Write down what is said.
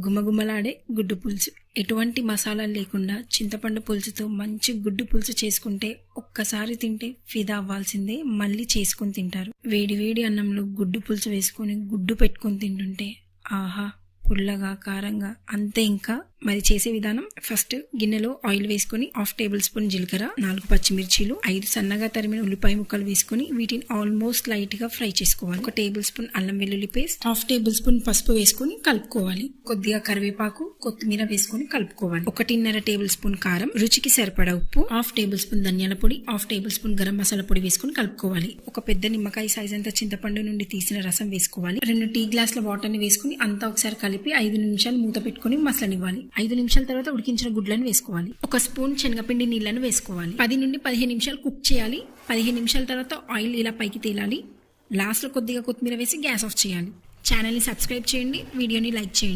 గుమగుమలాడే గుడ్డు పులుసు. ఎటువంటి మసాలాలు లేకుండా చింతపండు పులుసుతో మంచి గుడ్డు పులుసు చేసుకుంటే ఒక్కసారి తింటే ఫిదా అవ్వాల్సిందే, మళ్ళీ చేసుకుని తింటారు. వేడి వేడి అన్నంలో గుడ్డు పులుసు వేసుకొని గుడ్డు పెట్టుకొని తింటుంటే ఆహా, పుల్లగా కారంగా అంతే. ఇంకా మరి చేసే విధానం, ఫస్ట్ గిన్నెలో ఆయిల్ వేసుకొని 1/2 టేబుల్ స్పూన్ జీలకర్ర, 4 పచ్చిమిర్చీలు, 5 సన్నగా తరిమిన ఉల్లిపాయ ముక్కలు వేసుకొని వీటిని ఆల్మోస్ట్ లైట్ గా ఫ్రై చేసుకోవాలి. 1 టేబుల్ స్పూన్ అల్లం వెల్లుల్లి పేస్ట్, 1/2 టేబుల్ స్పూన్ పసుపు వేసుకొని కలుపుకోవాలి. కొద్దిగా కరివేపాకు, కొత్తిమీర వేసుకొని కలుపుకోవాలి. 1.5 టేబుల్ స్పూన్ కారం, రుచికి సరిపడా ఉప్పు, 1/2 టేబుల్ స్పూన్ ధనియాల పొడి, 1/2 టేబుల్ స్పూన్ గరం మసాలా పొడి వేసుకొని కలుపుకోవాలి. ఒక పెద్ద నిమ్మకాయ సైజ్ అంతా చింతపండు నుండి తీసిన రసం వేసుకోవాలి. 2 టీ గ్లాసుల వాటర్ ని వేసుకుని అంతా ఒకసారి కలిపి 5 నిమిషాలు మూత పెట్టుకుని మసలనివ్వాలి. 5 నిమిషాల తర్వాత ఉడికించిన గుడ్లను వేసుకోవాలి. 1 స్పూన్ శనగపిండి నీళ్లను వేసుకోవాలి. 10 నుండి 15 నిమిషాలు కుక్ చేయాలి. 15 నిమిషాల తర్వాత ఆయిల్ ఇలా పైకి తేలాలి. లాస్ట్ లో కొద్దిగా కొత్తిమీర వేసి గ్యాస్ ఆఫ్ చేయాలి. ఛానల్ ని సబ్స్క్రైబ్ చేయండి, వీడియోని లైక్ చేయండి.